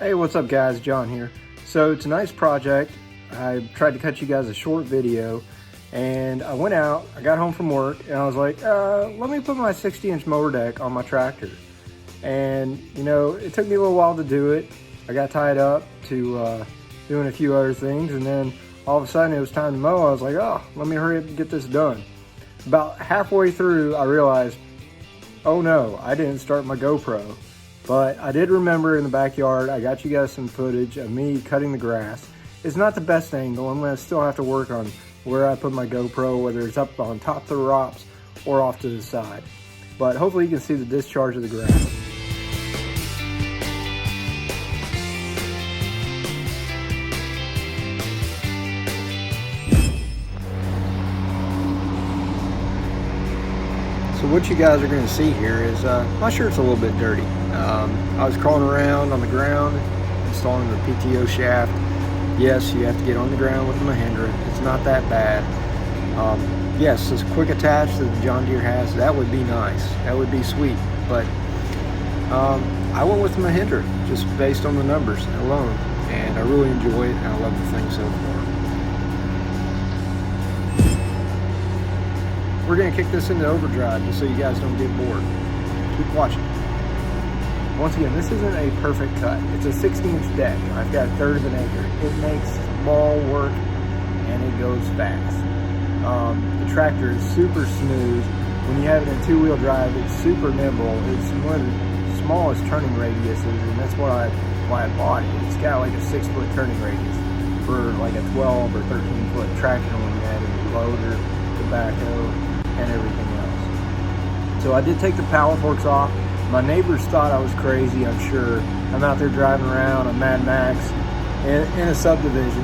Hey, what's up guys? John here. So tonight's project, I tried to cut you guys a short video, and I went out, I got home from work, and I was like, let me put my 60-inch mower deck on my tractor. And you know, it took me a little while to do it. I got tied up to doing a few other things, and then all of a sudden it was time to mow. I was like, oh, let me hurry up and get this done. About halfway through, I realized, oh no, I didn't start my GoPro. But I did remember in the backyard, I got you guys some footage of me cutting the grass. It's not the best angle. I'm gonna still have to work on where I put my GoPro, whether it's up on top of the rocks or off to the side. But hopefully you can see the discharge of the grass. So what you guys are going to see here is my shirt's a little bit dirty. I was crawling around on the ground installing the PTO shaft. Yes, you have to get on the ground with the Mahindra. It's not that bad. Yes, this quick attach that the John Deere has, that would be nice. That would be sweet. But I went with the Mahindra just based on the numbers alone. And I really enjoy it, and I love the thing so far. We're going to kick this into overdrive just so you guys don't get bored. Keep watching. Once again, this isn't a perfect cut. It's a 60-inch deck. I've got 1/3 of an acre. It makes ball work and it goes fast. The tractor is super smooth. When you have it in 2-wheel drive, it's super nimble. It's one of the smallest turning radiuses, and that's why I bought it. It's got like a 6-foot turning radius for like a 12 or 13-foot tractor when you add in the loader, the backhoe, and everything else. So I did take the power forks off. My neighbors thought I was crazy, I'm sure. I'm out there driving around on Mad Max in a subdivision,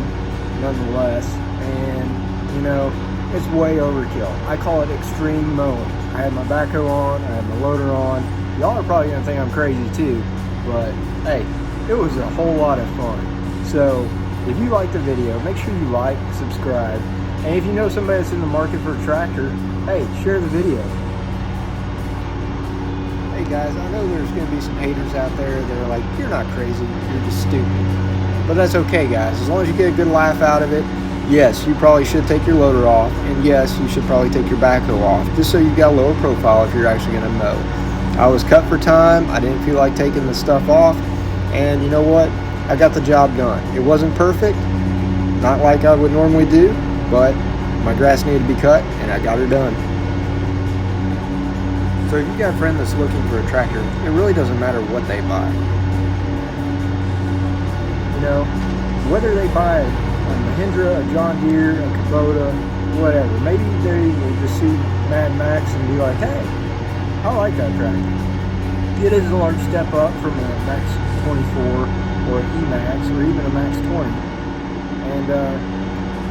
nonetheless. And, you know, it's way overkill. I call it extreme mowing. I had my backhoe on, I had my loader on. Y'all are probably gonna think I'm crazy too, but hey, it was a whole lot of fun. So if you like the video, make sure you like, subscribe. And if you know somebody that's in the market for a tractor, hey, share the video. Hey guys, I know there's going to be some haters out there that are like, you're not crazy, you're just stupid. But that's okay guys, as long as you get a good laugh out of it. Yes, you probably should take your loader off, and yes, you should probably take your backhoe off, just so you've got a lower profile if you're actually going to mow. I was cut for time, I didn't feel like taking the stuff off, and you know what? I got the job done. It wasn't perfect, not like I would normally do, but my grass needed to be cut, and I got her done. So if you got a friend that's looking for a tractor, it really doesn't matter what they buy. You know, whether they buy a Mahindra, a John Deere, a Kubota, whatever. Maybe they will just see Mad Max and be like, hey, I like that tractor. It is a large step up from a Max 24 or an E-Max or even a Max 20. And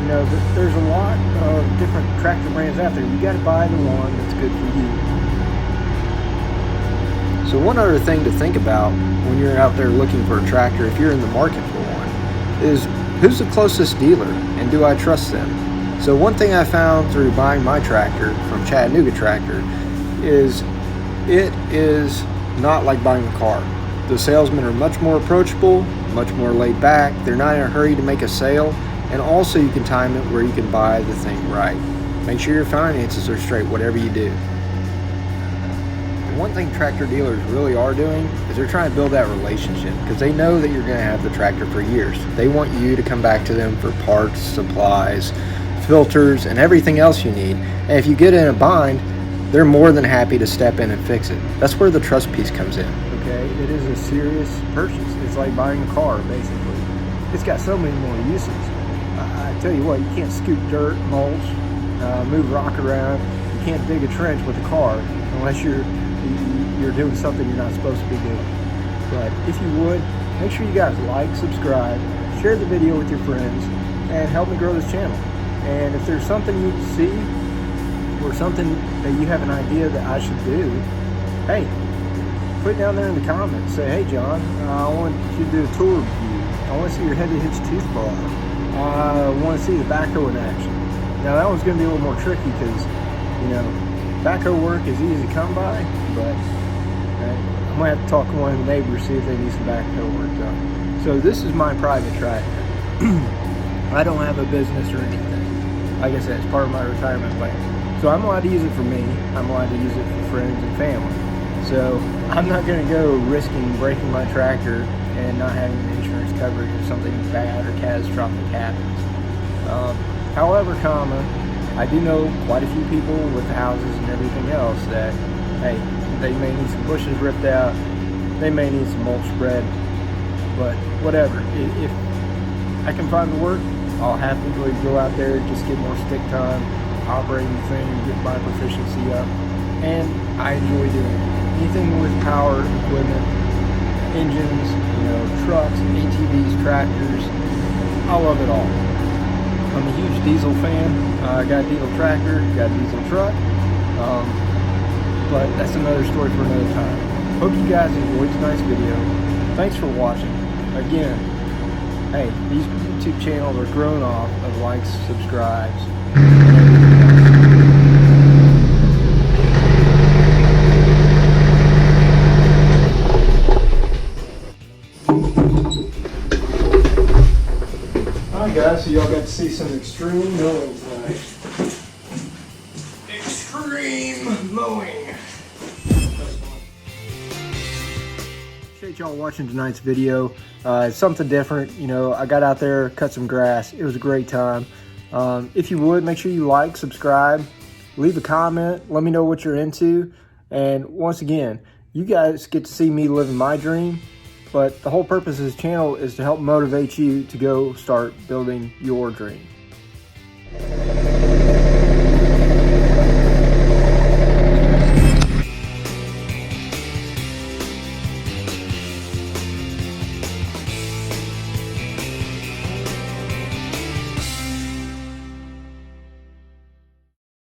you know, there's a lot of different tractor brands out there. You got to buy the one that's good for you. So one other thing to think about when you're out there looking for a tractor, if you're in the market for one, is who's the closest dealer and do I trust them? So one thing I found through buying my tractor from Chattanooga Tractor is it is not like buying a car. The salesmen are much more approachable, much more laid back. They're not in a hurry to make a sale. And also you can time it where you can buy the thing right. Make sure your finances are straight, whatever you do. And one thing tractor dealers really are doing is they're trying to build that relationship because they know that you're going to have the tractor for years. They want you to come back to them for parts, supplies, filters, and everything else you need. And if you get in a bind, they're more than happy to step in and fix it. That's where the trust piece comes in. Okay, it is a serious purchase. It's like buying a car, basically. It's got so many more uses. I tell you what, you can't scoop dirt, mulch, move rock around. You can't dig a trench with a car unless you're doing something you're not supposed to be doing. But if you would, make sure you guys like, subscribe, share the video with your friends, and help me grow this channel. And if there's something you see or something that you have an idea that I should do, hey, put it down there in the comments. Say, hey John, I want you to do a tour review. I want to see your heavy hitch tooth bar. I want to see the backhoe in action. Now that one's going to be a little more tricky because, you know, backhoe work is easy to come by, but I'm going to have to talk to one of the neighbors, see if they need some backhoe work done. So this is my private tractor. I don't have a business or anything. Like I said, it's part of my retirement plan. So I'm allowed to use it for me. I'm allowed to use it for friends and family. So I'm not going to go risking breaking my tractor and not having the insurance coverage if something bad or catastrophic happens. However, I do know quite a few people with houses and everything else that, hey, they may need some bushes ripped out, they may need some mulch spread, but whatever. If I can find the work, I'll happily go out there, just get more stick time, operating the thing, get my proficiency up, and I enjoy doing it. Anything with power equipment, engines, trucks, ATVs, tractors, I love it all. I'm a huge diesel fan. I got a diesel tractor, got a diesel truck, but that's another story for another time. Hope you guys enjoyed tonight's video. Thanks for watching. Again, hey, these YouTube channels are growing off of likes, subscribes, and everything else. Alright guys, so y'all got to see some extreme mowing tonight. Extreme mowing. Appreciate y'all watching tonight's video. It's something different. I got out there, cut some grass. It was a great time. If you would, make sure you like, subscribe, leave a comment, let me know what you're into. And once again, you guys get to see me living my dream. But the whole purpose of this channel is to help motivate you to go start building your dream.